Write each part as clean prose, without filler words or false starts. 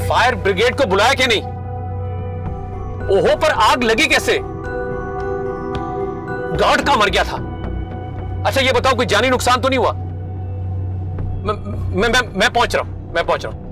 Fire brigade को बुलाया कि नहीं? ओहो, पर आग लगी कैसे? गार्ड कहां मर गया था? अच्छा ये बताओ, कोई जानी नुकसान तो नहीं हुआ? मैं पहुंच रहा हूं, मैं पहुंच रहा हूं।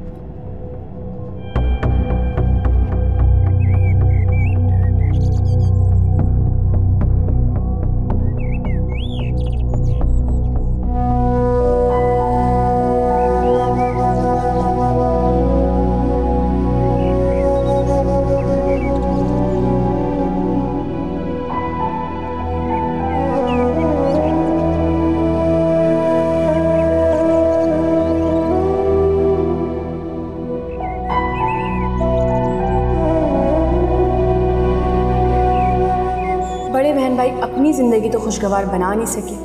अपनी जिंदगी तो खुशगवार बना नहीं सके,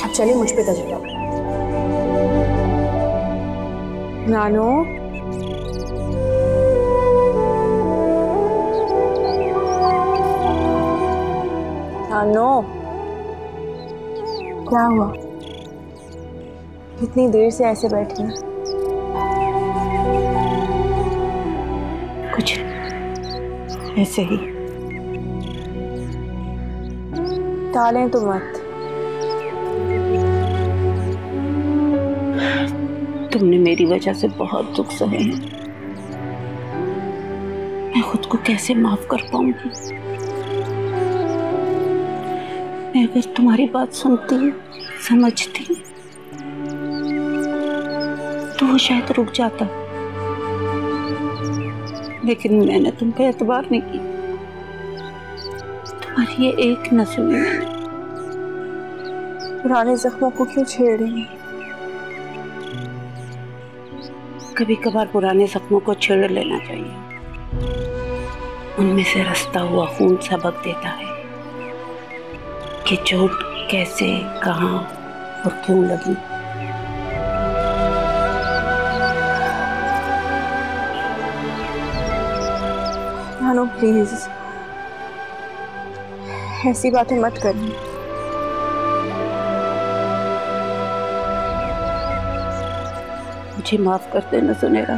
अब चले मुझ पे तजुर्बा। नानो, नानो, क्या हुआ? कितनी देर से ऐसे बैठी हैं? कुछ ऐसे ही। टालें तो मत। तुमने मेरी वजह से बहुत दुख सहे हैं। मैं खुद को कैसे माफ कर पाऊंगी? मैं अगर तुम्हारी बात सुनती, समझती तो वो शायद रुक जाता, लेकिन मैंने तुम पे एतबार नहीं किया। तुम्हारी ये एक न सुनी मैंने। पुराने जख्मों को क्यों छेड़ रही हैं? कभी कभार पुराने जख्मों को छेड़ लेना चाहिए। उनमें से रास्ता हुआ खून सबक देता है कि चोट कैसे, कहाँ और क्यों लगी। नानो प्लीज, ऐसी बातें मत करनी। मुझे माफ कर देना सुनेरा।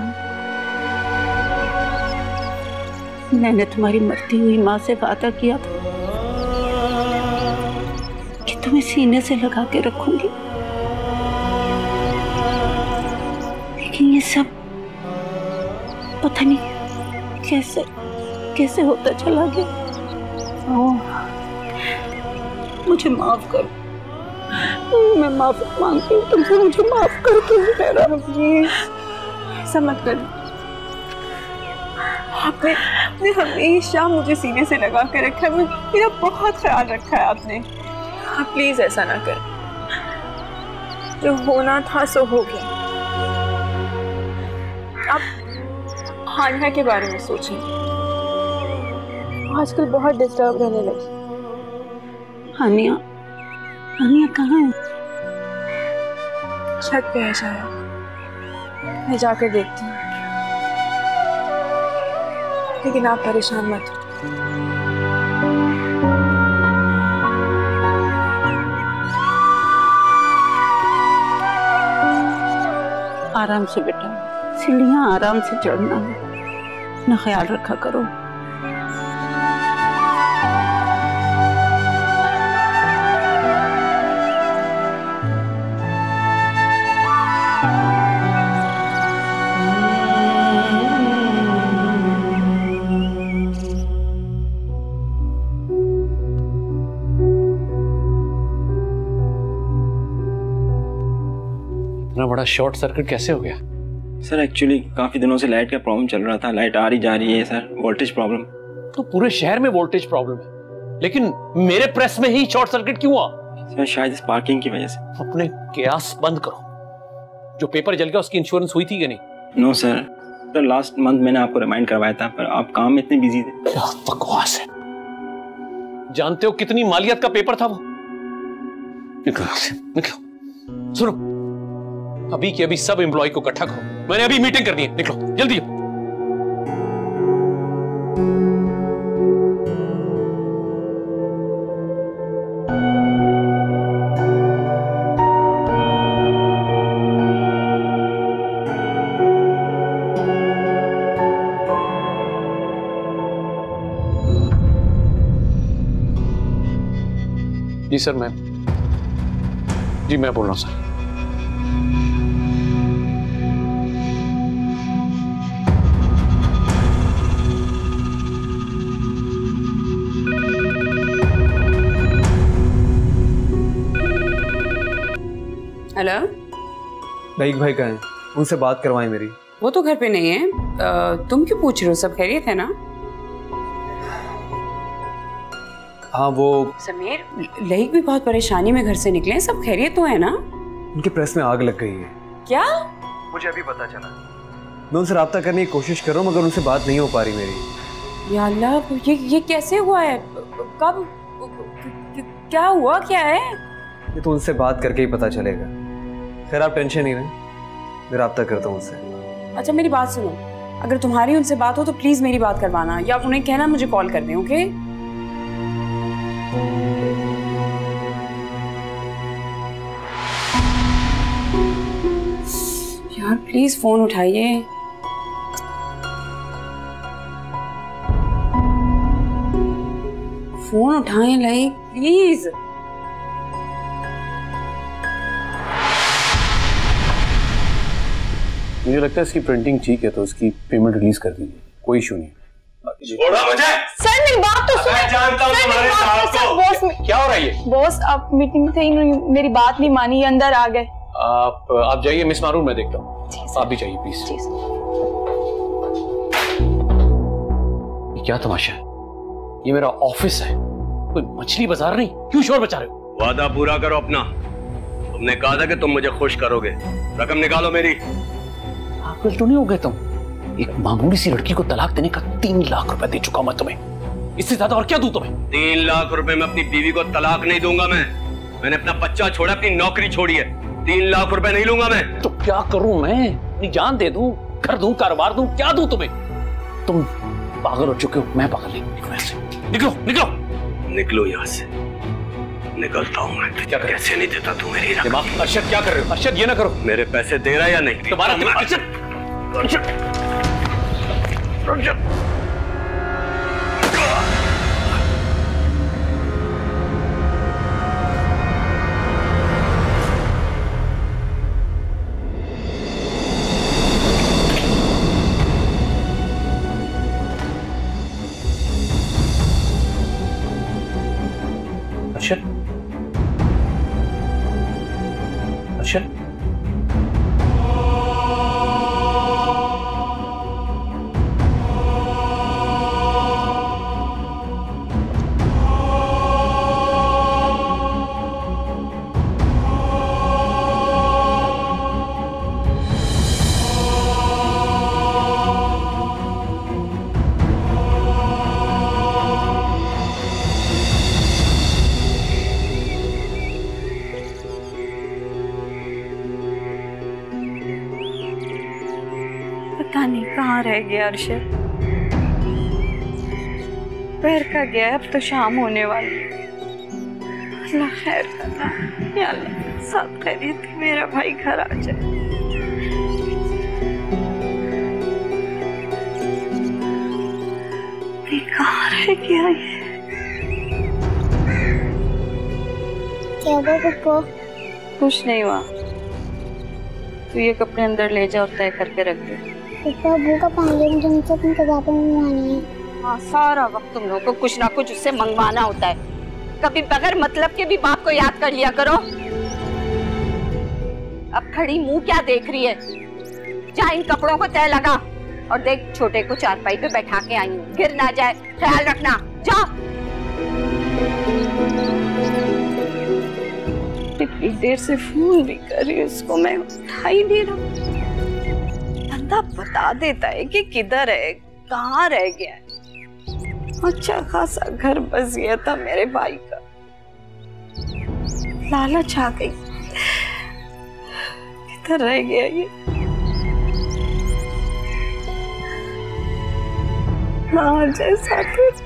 मैंने तुम्हारी मरती हुई माँ से वादा किया था कि तुम्हें सीने से लगा के रखूंगी, लेकिन ये सब पता नहीं कैसे कैसे होता चला गया। मुझे माफ कर। मैं माफी मांगती हूँ तुमसे, मुझे माफ कर दो मेरा। प्लीज ऐसा मत कर। आपने हमेशा मुझे सीने से लगा के रखा है, मेरा बहुत ख्याल रखा है आपने। आप प्लीज ऐसा ना कर। जो होना था सो हो गया। आप हानिया के बारे में सोचें। आजकल बहुत डिस्टर्ब रहने लगी। हानिया, हानिया कहाँ है? छत पे है शायद, मैं जाकर देखती हूँ। लेकिन आप परेशान मत हो। आराम से बेटा, सीढ़ियाँ आराम से चढ़ना है, अपना ख्याल रखा करो। इतना बड़ा शॉर्ट सर्किट कैसे हो गया? सर एक्चुअली काफी दिनों से लाइट का प्रॉब्लम चल रहा था। लाइट आ रही जा रही है सर, वोल्टेज प्रॉब्लम। तो पूरे शहर में वोल्टेज प्रॉब्लम है, लेकिन मेरे प्रेस में ही शॉर्ट सर्किट क्यों हुआ? सर शायद इस पार्किंग की वजह से। अपने कयास बंद करो। जो पेपर जल गया उसकी इंश्योरेंस हुई थी कि नहीं? नो सर, तो लास्ट मंथ मैंने आपको रिमाइंड करवाया था, पर आप काम में इतने बिजी थे। क्या बकवास है। जानते हो कितनी मालियत का पेपर था वो? निकलो। सुनो, अभी के अभी सब एम्प्लॉय को इकट्ठा करो। मैंने अभी मीटिंग करनी है, निकलो जल्दी। जी सर, मैं बोल रहा हूँ सर। हेलो, लाइक भाई कहाँ हैं? उनसे बात करवाएं मेरी। वो तो घर पे नहीं है। तुम क्यों पूछ रहे हो? सब खैरियत है ना? हाँ वो समीर, लहिक भी बहुत परेशानी में घर से निकले हैं। सब खैरियत तो है ना? उनके प्रेस में आग लग गई है। क्या? मुझे अभी पता चला। मैं उनसे राब्ता करने की कोशिश कर रहा हूँ मगर उनसे बात नहीं हो पा रही मेरी। या अल्लाह, ये कैसे हुआ है? कब? क्या हुआ? क्या है? ये तो उनसे बात करके ही पता चलेगा। खैर आप टेंशन नहीं लें, मैं राब्ता करता हूँ उनसे। अच्छा मेरी बात सुनो, अगर तुम्हारी उनसे बात हो तो प्लीज मेरी बात करवाना, या उन्हें कहना मुझे कॉल कर दें। ओके? यार प्लीज फोन उठाइए। फोन उठाएं लाइक, प्लीज। मुझे लगता है इसकी प्रिंटिंग ठीक है, तो इसकी पेमेंट रिलीज कर दीजिए, कोई इशू नहीं। छोड़ो मुझे। सर मेरी बात तो सुनो। मैं जानता हूँ तुम्हारे साहब को। बॉस, क्या हो रहा है ये? बॉस आप मीटिंग में थे, मेरी बात नहीं मानी, अंदर आ गए। आप जाइए मिस मारून, मैं देखता हूँ। आप भी जाइए प्लीज। ये क्या तमाशा है? ये मेरा ऑफिस है, कोई मछली बाजार नहीं। क्यों शोर मचा रहे हो? वादा पूरा करो अपना। तुमने कहा था कि तुम मुझे खुश करोगे। रकम निकालो मेरी। पागल तो नहीं हो गए तुम? एक मामूली सी लड़की को तलाक देने का 3 लाख रुपए दे चुका मैं तुम्हें। इससे ज्यादा और क्या दूं तुम्हें? 3 लाख रुपए में अपनी बीवी को तलाक नहीं दूंगा मैं। मैंने अपना बच्चा छोड़ा, अपनी नौकरी छोड़ी है। 3 लाख रुपए नहीं लूंगा मैं। तो क्या करूं मैं? अपनी जान दे दूं, घर दूं, कारोबार दूं, क्या दूं तुम्हें? तुम पागल हो चुके हो, मैं पागल नहीं। निकलो यहाँ से, निकलो निकलो निकलो यहाँ से। निकलता हूँ मैं। क्या कर? कैसे नहीं देता तू मेरी रकम? दिमाग। अरशद क्या कर रहे हो? अरशद ये ना करो। मेरे पैसे दे रहा या नहीं? तुम्हारा दिमाग। अरशद अरशद अरशद पता नहीं कहाँ रह गया अरशद। पैर का गया, अब तो शाम होने वाली। अल्लाह खैर करना, या अल्लाह सब खैरियत है, मेरा भाई घर आ जाए। कहाँ रह गया ये? क्या हुआ पप्पा? कुछ नहीं हुआ। तू ये कपड़े अंदर ले जा और तय करके रख दे। पप्पा अबू का 5 दिन तुमसे अपनी किताबें मंगवानी है। हाँ, सारा वक्त तुम लोगों को कुछ ना कुछ उससे मंगवाना होता है। कभी बगैर मतलब के भी बाप को याद कर लिया करो। अब खड़ी मुंह क्या देख रही है? जा इन कपड़ों को तय लगा और देख छोटे को चारपाई पे बैठा के आई हूँ, गिर ना जाए, ख्याल रखना। जा। इतनी देर से फोन भी कर रही हूँ उसको, मैं उठा ही नहीं रहा। बंदा बता देता है कि किधर है, कहाँ रह गया है। अच्छा खासा घर बस गया था मेरे भाई का, लालच आ गई। किधर रह गया ये? माँ जैसा कुछ।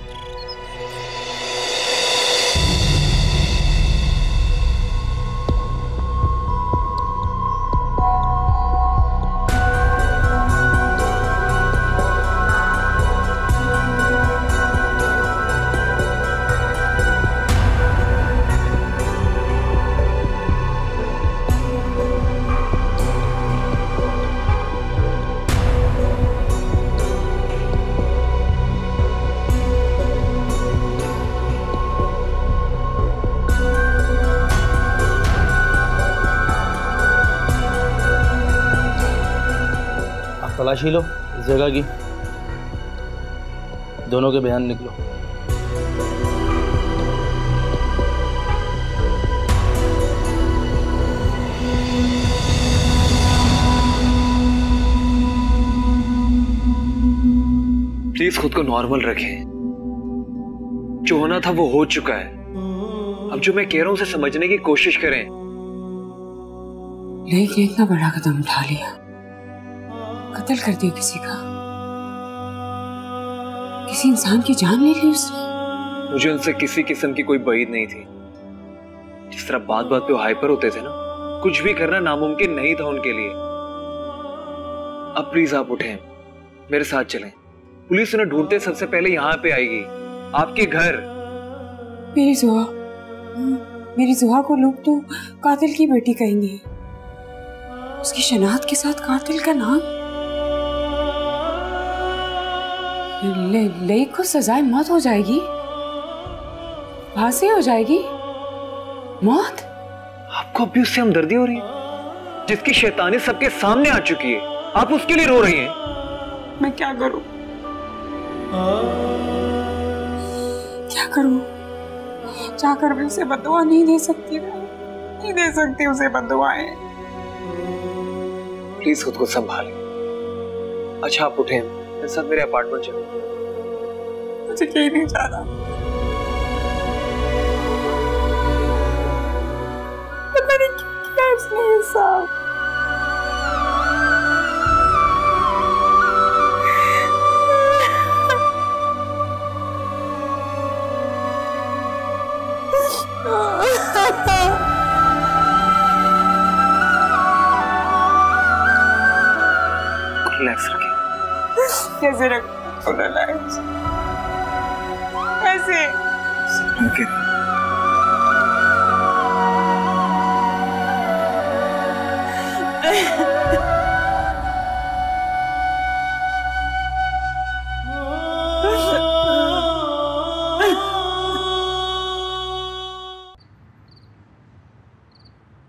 तलाशी लो इस जगह की, दोनों के बयान निकलो। प्लीज खुद को नॉर्मल रखें। जो होना था वो हो चुका है। अब जो मैं कह रहा हूं उसे समझने की कोशिश करें। लेकिन इतना बड़ा कदम उठा लिया, कत्ल कर दिया किसी का, किसी इंसान की जान ले ली उसने। मुझे उनसे किसी किस्म की कोई बईद नहीं थी। जिस तरह बात बात पे वो हाइपर होते थे ना, कुछ भी करना नामुमकिन नहीं था उनके लिए। अब प्लीज आप उठें, मेरे साथ चलें। पुलिस उन्हें ढूंढते सबसे पहले यहाँ पे आएगी, आपके घर। मेरी जुहा को लोग तो कातिल की बेटी कहेंगे। उसकी शनाख्त के साथ कातिल का नाम। ले को सजाए मौत हो जाएगी, फांसी हो जाएगी, मौत। आपको अभी उससे हमदर्दी हो रही है, जिसकी शैतानी सबके सामने आ चुकी है। आप उसके लिए रो रही हैं। मैं क्या करूं? क्या करूं? जाकर भी उसे बददुआ नहीं दे सकती, नहीं दे सकती उसे बददुआएं। प्लीज खुद को संभालें। अच्छा आप उठें, मेरे साथ मेरे अपार्टमेंट चलो। मुझे कहीं नहीं जाना। पता नहीं क्या उसने ये सब। रिलैक्स रखें। कैसे रखूं रिलैक्स? कैसे?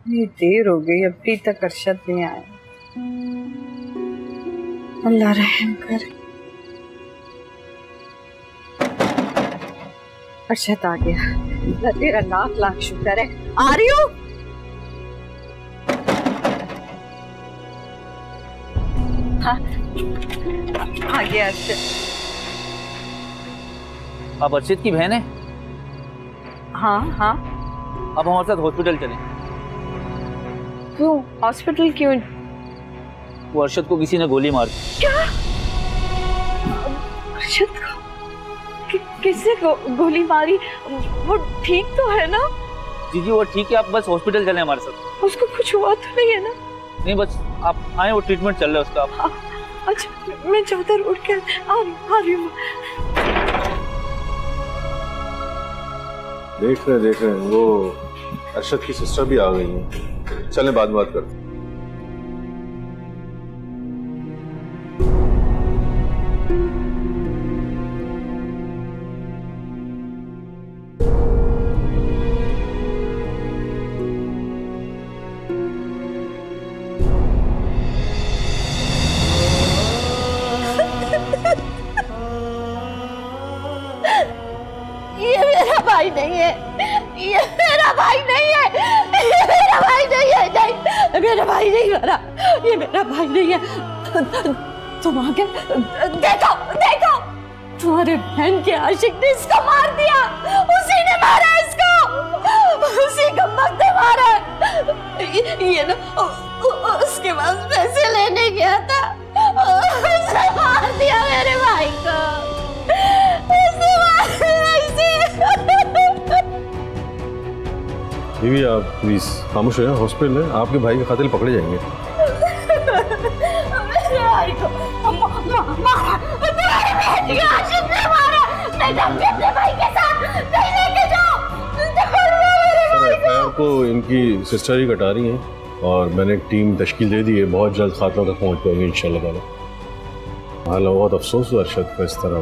ये देर हो गई, अभी तक अरशद नहीं आया। अल्लाह रहम कर। अरशद आ गया। तेरा लाख लाख शुक्र है। आ रही हूँ। हाँ, आ गया अरशद। आप अर्शिद की बहन है? हाँ हाँ। अब हमारे साथ हॉस्पिटल चलें। क्यों हॉस्पिटल क्यों? वो अर्शद को किसी ने गोली मार दी। क्या? अर्शद को किसने गोली मारी? वो ठीक तो है ना? जी जी वो ठीक है, आप बस हॉस्पिटल चलें हमारे साथ। उसको कुछ हुआ तो नहीं है ना? नहीं बस आप आए, वो ट्रीटमेंट चल रहा है उसका। अच्छा मैं चादर उठ के आ रही हूँ। देख रहे हैं वो अर्शद की सिस्टर भी आ गई है। चलें बाद में बात करते हैं। ये मेरा भाई नहीं है, ये मेरा भाई नहीं है, ये मेरा भाई नहीं है, नहीं मेरा भाई नहीं मरा, ये मेरा भाई नहीं है। तुम आगे देखो देखो, तुम्हारे बहन के आशिक ने इसको मार दिया, उसी ने मारा इसको, उसी गम्मत ने मारा। ये ना उसके पास पैसे लेने गया था, उसने मार दिया मेरे भाई को। बीवी आप प्लीज खामोश हो जाए। हॉस्पिटल है, आपके भाई के कातिल पकड़े जाएंगे। मेरे भाई को मारा, तुम्हारे बहन के आशिक ने मारा। मैं जाऊंगी अपने भाई के साथ, नहीं लेके जाओ। एफआईआर को इनकी सिस्टर ही कटा रही हैं और मैंने एक टीम तश्कील दे दी है। बहुत जल्द खात्मा तक पहुंच पाएंगे इंशाल्लाह ताला। हालांकि बहुत अफसोस हुआ अरशद को इस तरह।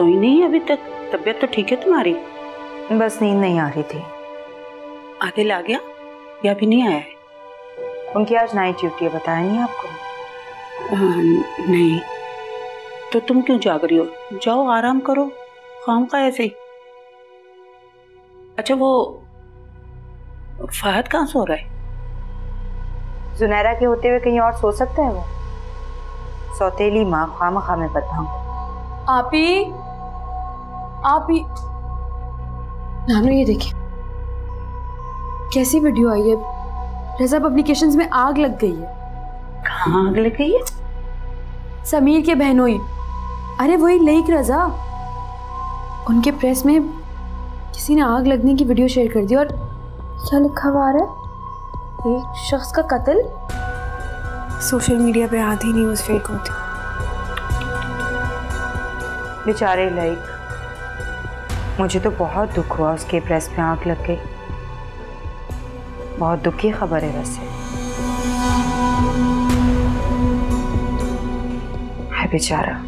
सोई नहीं अभी तक? तबीयत तो ठीक है तुम्हारी? बस नींद नहीं आ रही थी। आदिल आ गया या अभी नहीं आया है? उनकी आज नाइट ड्यूटी है, बताया नहीं आपको? नहीं। तो तुम क्यों जाग रही हो? जाओ आराम करो, काम का ऐसे ही। अच्छा वो फहद कहाँ सो रहा है? जुनैरा के होते हुए कहीं और सो सकता है वो? सौतेली माँ खामखा में बताऊं। आप ही नानू ये देखिए कैसी वीडियो आई है। रजा पब्लिकेशंस में आग लग गई है। कहाँ आग लग गई है? समीर के बहनोई, अरे वही लेक रजा, उनके प्रेस में किसी ने आग लगने की वीडियो शेयर कर दी और क्या लिखा हुआ है, एक शख्स का कत्ल। सोशल मीडिया पे आधी न्यूज़ फेक होती। बेचारे लाइक, मुझे तो बहुत दुख हुआ उसके प्रेस में आग लग गई। बहुत दुख की खबर है वैसे। है बेचारा।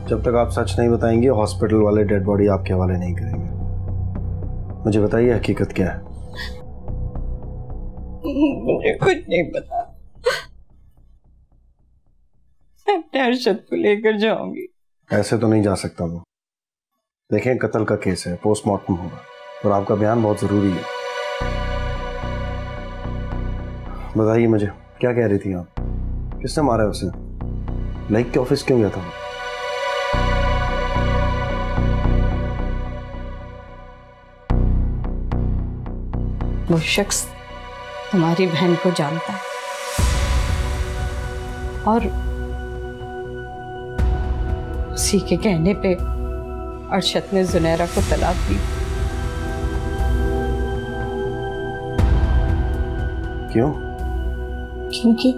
जब तक आप सच नहीं बताएंगे हॉस्पिटल वाले डेड बॉडी आपके हवाले नहीं करेंगे। मुझे बताइए हकीकत क्या है? मुझे कुछ नहीं पता। मैं अपने अरशद को लेकर जाऊंगी। ऐसे तो नहीं जा सकता मैं। देखें कत्ल का केस है, पोस्टमार्टम होगा और आपका बयान बहुत जरूरी है। बताइए मुझे क्या कह रही थी आप? किसने मारा है उसे? लाइक के ऑफिस क्यों गया था? वो शख्स तुम्हारी बहन को जानता है और उसी के कहने पे अरशद ने जुनैरा को तलाक दी। क्यों? क्योंकि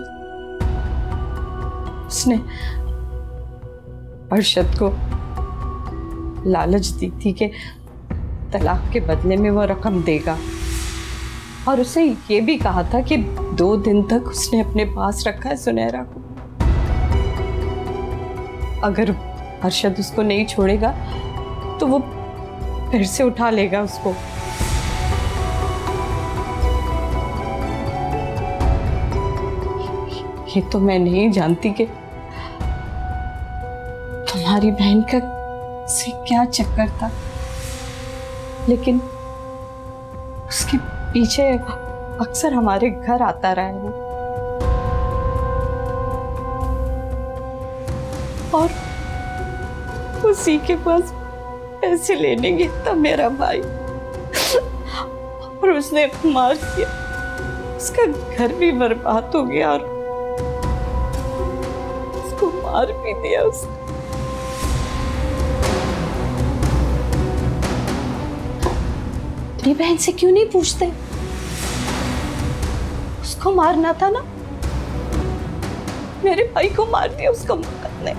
उसने अरशद को लालच दी थी कि तलाक के बदले में वो रकम देगा और उसे ये भी कहा था कि 2 दिन तक उसने अपने पास रखा है सुनहरा को। अगर अरशद उसको नहीं छोड़ेगा तो वो फिर से उठा लेगा उसको। ये तो मैं नहीं जानती कि तुम्हारी बहन का से क्या चक्कर था, लेकिन उसके पीछे अक्सर हमारे घर आता रहा है वो। और उसी के पास पैसे लेने गया था मेरा भाई और उसने मार दिया। उसका घर भी बर्बाद हो गया और उसको मार भी दिया उसने। अपनी बहन से क्यों नहीं पूछते? उसको मारना था ना। मेरे भाई को मार दिया उसका मौत ने।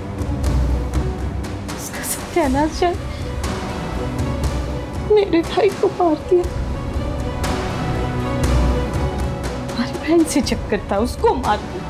उसका सत्यानाश है, मेरे भाई को मार दिया। हमारी बहन से चक्कर था, उसको मार दिया।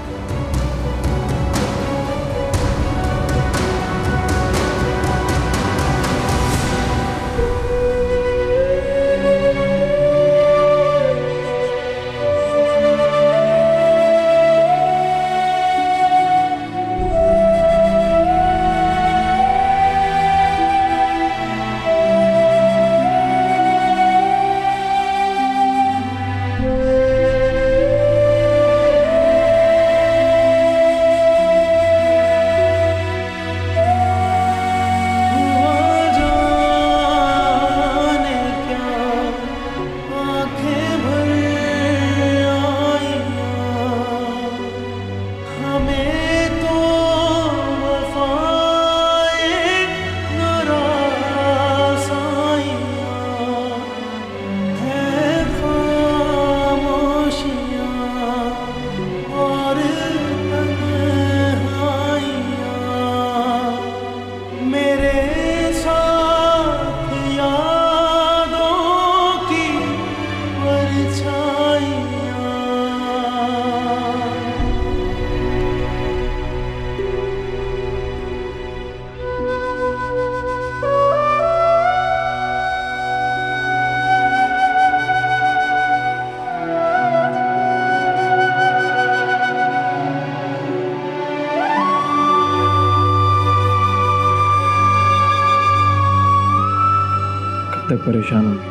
तक परेशान होंगे,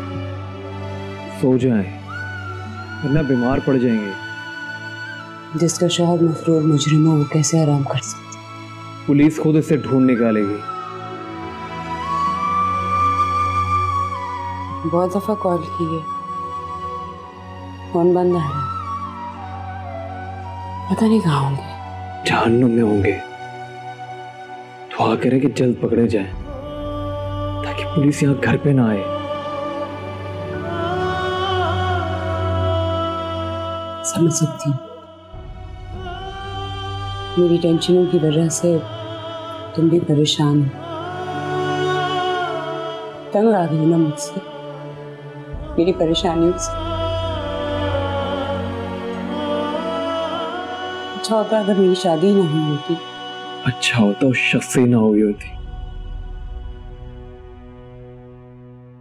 सो जाएं, वरना बीमार पड़ जाएंगे। जिसका शौहर मफरूर मुजरिम हो वो कैसे आराम कर सकता? पुलिस खुद इसे ढूंढ निकालेगी। बहुत दफा कॉल की है, फोन बंद आ रहा, पता नहीं कहाँ होंगे। जहन्नुम में होंगे। दुआ करें कि जल्द पकड़े जाएं, ताकि पुलिस यहाँ घर पे ना आए। समझ सकती हूँ, मेरी टेंशनों की वजह से तुम भी परेशान हो। तंग आ गई ना मुझसे, मेरी परेशानियों से। अच्छा होता अगर मेरी शादी ना हुई होती। अच्छा होता उस शख्स से ना हुई होती।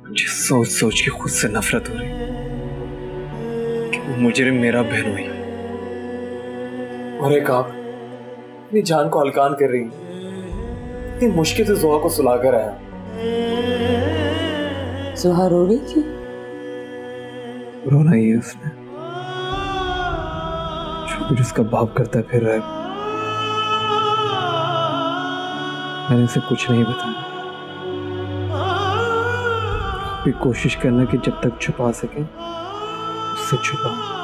मुझे सोच सोच के खुद से नफरत हो रही कि वो मुजरिम मेरा बहन हुई। और एक आप अपनी जान को हल्कान कर रही, इतनी मुश्किल से जोहा को सुला कर आया। जोहा रो रही थी। रोना ही है उसने, जो कुछ उसका बाप करता फिर रहा है। मैंने इसे कुछ नहीं बताया। भी कोशिश करना कि जब तक छुपा सके उससे छुपाऊं।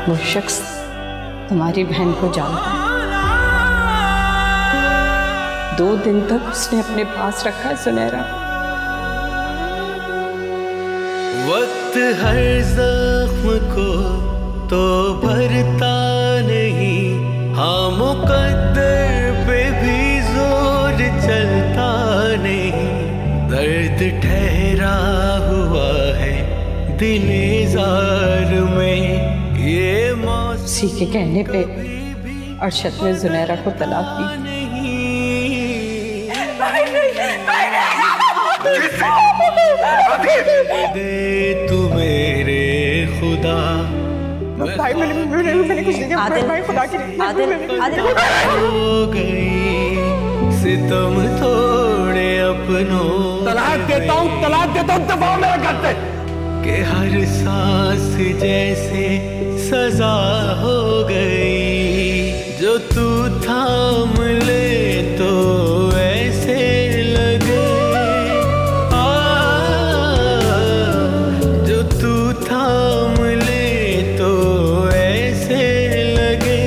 वो शख्स तुम्हारी बहन को जानता है। 2 दिन तक उसने अपने पास रखा है सुनहरा। वक्त हर जख्म को तो भरता नहीं, हाँ मुकद्दर पे भी जोर चलता नहीं। दर्द ठहरा हुआ है दिलेज़ार में। उसी के कहने पे अरशद ने जुनैरा को तलाक दी। दे तू मेरे खुदा। भाई मैंने कुछ नहीं किया भाई, खुदा की आदिल हो गई सितम थोड़े अपनों। तलाक देता हूँ दफा मेरे घर से। के हर सांस जैसे सजा हो गई, जो तू थाम ले तो ऐसे लगे, जो तू थाम ले तो ऐसे लगे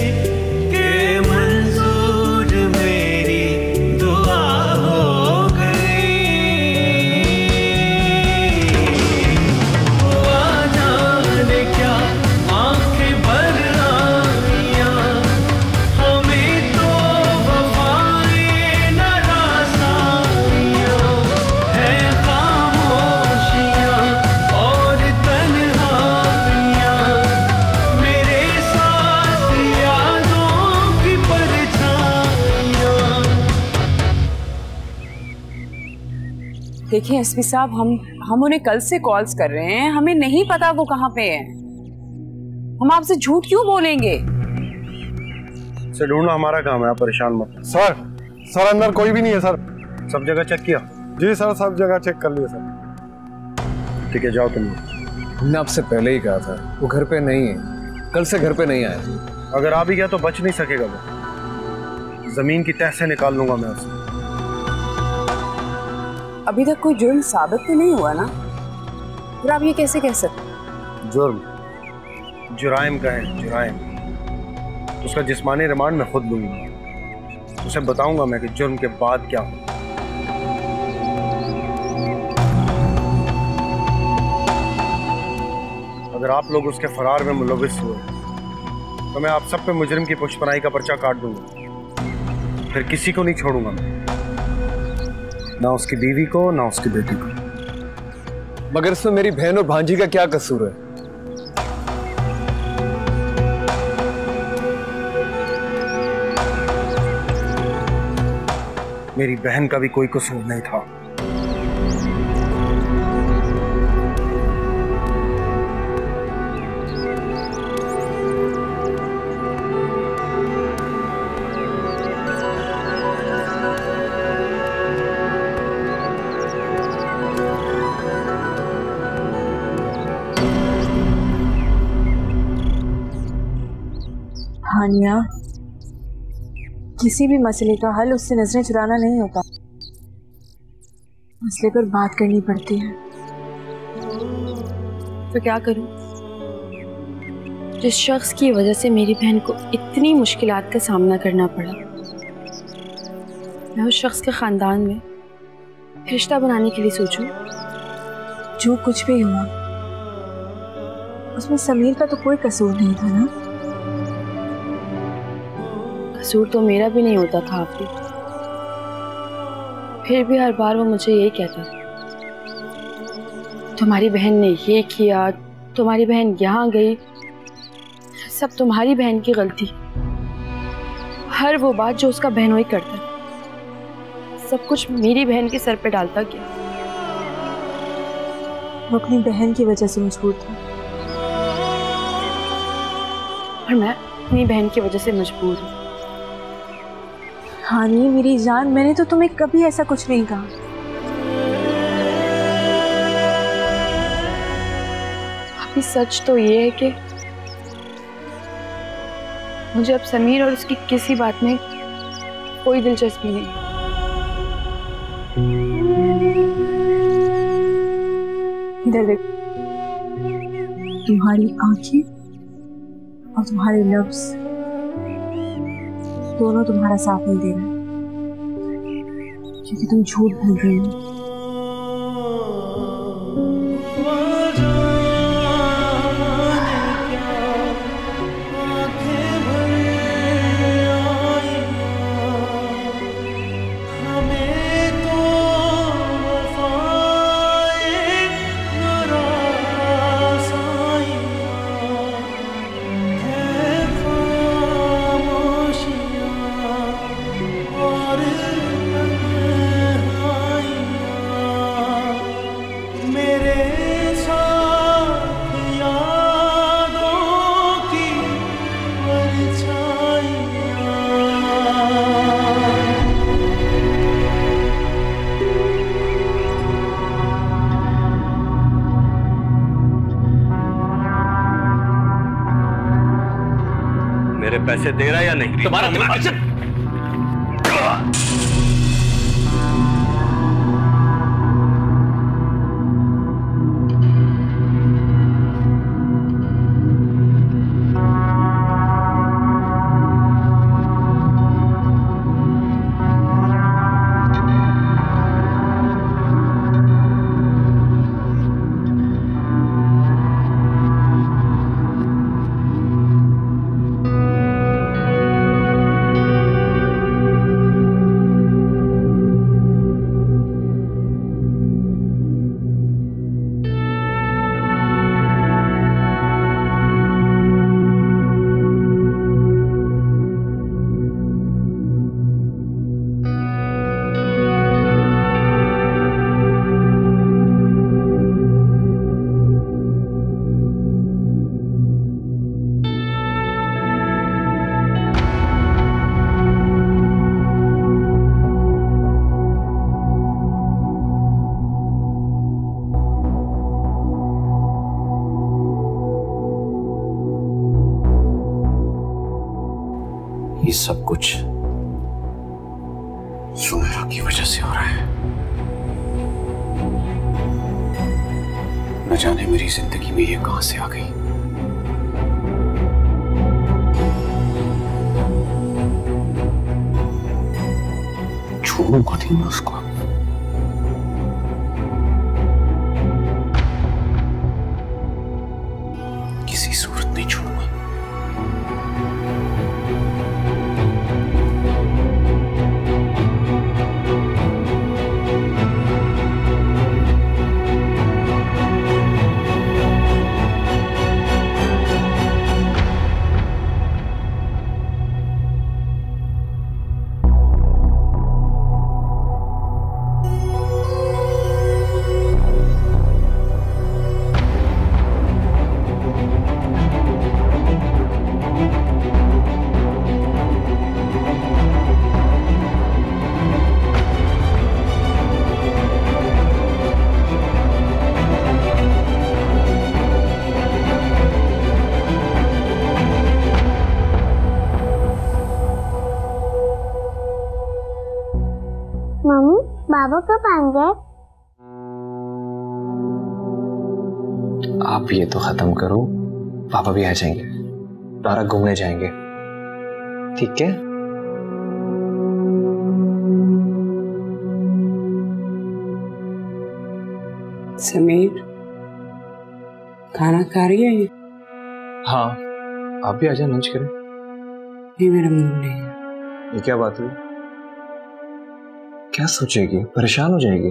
कि मंजूर मेरी दुआ हो गई। आ जाने क्या आंखें भर आईयां, हमें तो वफाएं नाराज़ आईयां, है खामोशियां और तन्हाइयां, मेरे साथ यादों की परछाइयां। देखिए एसपी साहब, हम उन्हें कल से कॉल्स कर रहे हैं, हमें नहीं पता वो कहाँ पे है। हम आपसे झूठ क्यों बोलेंगे? से ढूंढना हमारा काम है, आप परेशान मत। सर अंदर कोई भी नहीं है सर। सब जगह चेक किया? जी सर, सब जगह चेक कर लिया सर। ठीक है, जाओ तुम। हमने आपसे पहले ही कहा था वो घर पे नहीं है, कल से घर पे नहीं आया। अगर आ भी गया तो बच नहीं सकेगा वो, जमीन की तह से निकाल लूंगा मैं उसे। अभी तक कोई जुर्म साबित तो नहीं हुआ ना, फिर आप ये कैसे कह सकते? जुर्म जुराइम का है, जुराइम। उसका जिस्मानी रिमांड मैं खुद लूंगा, उसे बताऊंगा मैं कि जुर्म के बाद क्या हो। अगर आप लोग उसके फरार में मुलविस हुए तो मैं आप सब पे मुजरिम की पुष्पनाई का पर्चा काट दूंगा, फिर किसी को नहीं छोड़ूंगा मैं, ना उसकी बीवी को ना उसकी बेटी को। मगर इसमें मेरी बहन और भांजी का क्या कसूर है? मेरी बहन का भी कोई कसूर नहीं था। हानिया, किसी भी मसले का हल उससे नजरें चुराना नहीं होता, मसले पर बात करनी पड़ती है। तो क्या करूं? जिस शख्स की वजह से मेरी बहन को इतनी मुश्किलात का सामना करना पड़ा, मैं उस शख्स के खानदान में रिश्ता बनाने के लिए सोचूं? जो कुछ भी हुआ उसमें समीर का तो कोई कसूर नहीं था ना। कसूर तो मेरा भी नहीं होता था आपकी, फिर भी हर बार वो मुझे यही कहता, तुम्हारी बहन ने ये किया, तुम्हारी बहन यहाँ गई, सब तुम्हारी बहन की गलती। हर वो बात जो उसका बहनोई करता, सब कुछ मेरी बहन के सर पे डालता गया। वो अपनी बहन की वजह से मजबूर था और मैं अपनी बहन की वजह से मजबूर हूँ। हानी मेरी जान, मैंने तो तुम्हें कभी ऐसा कुछ नहीं कहा। अभी सच तो ये है कि मुझे अब समीर और उसकी किसी बात में कोई दिलचस्पी नहीं। इधर देख, तुम्हारी आंखें और तुम्हारे लफ्ज दोनों तुम्हारा साथ नहीं दे रहे, क्योंकि तुम झूठ बोल रही हो। पैसे दे रहा है या नहीं? तुम्हारा दिमाग ये सब कुछ सुमेरा की वजह से हो रहा है। न जाने मेरी जिंदगी में ये कहां से आ गई। छोड़ूंगा नहीं मैं उसको। किसी सूरत नहीं छोड़ूंगा। मम्मी बाबा कब आएंगे? आप ये तो खत्म करो, पापा भी आ जाएंगे। बाहर घूमने जाएंगे, ठीक है? समीर, खाना खा रही है ये? हाँ, आप भी आ जाए, लंच करें। नहीं, मेरा मूड नहीं है। ये क्या बात हुई? क्या सोचेगी? परेशान हो जाएगी।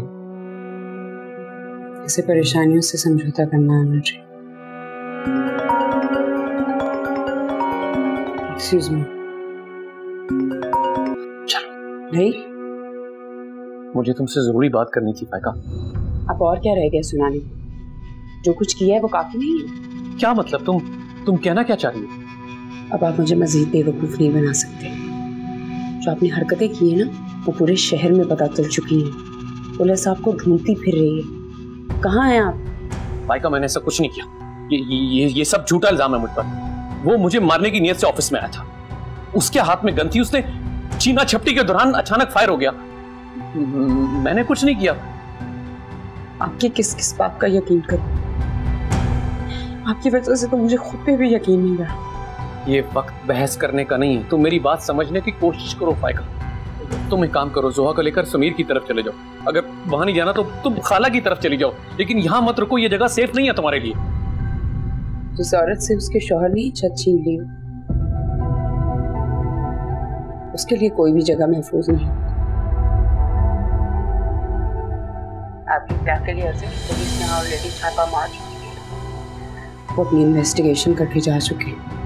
इसे परेशानियों से समझौता करना आना चाहिए। Excuse me. चलो। नहीं, मुझे तुमसे जरूरी बात करनी थी फायका। अब और क्या रह गया सुनाने? जो कुछ किया है वो काफी नहीं है। क्या मतलब? तुम कहना क्या चाह रही हो? अब आप मुझे मजीद बेवकूफ नहीं बना सकते। जो आपने हरकतें की है ना, वो पूरे शहर में पता चल चुकी हैं। पुलिस आपको ढूंढती फिर रही है। कहाँ हैं आप? फायका, मैंने ऐसा कुछ नहीं किया। ये सब झूठा इल्जाम है मुझ पर। वो मुझे मारने की नीयत से ऑफिस में आया था। उसके हाथ में गन थी, उसने छीना झपटी के दौरान अचानक फायर हो गया। मैंने कुछ नहीं किया। आपकी किस किस बात का यकीन करूं? आपकी वजह से तो मुझे खुद पे भी यकीन नहीं रहा। ये वक्त बहस करने का नहीं है। तुम मेरी बात समझने की कोशिश करो फायका। तुम एक काम करो, जोहा को लेकर समीर की तरफ चले जाओ। अगर वहां नहीं जाना तो तुम खाला की तरफ चली जाओ, लेकिन यहाँ मत रुको। ये जगह सेफ नहीं है तुम्हारे लिए। जिस औरत से उसके शौहर ने छत छीन ली, उसके लिए कोई भी जगह महफूज नहीं। आपकी क्या के लिए पुलिस ने ऑलरेडी छापा मार चुकी है। वो अपनी इन्वेस्टिगेशन करके जा चुके हैं।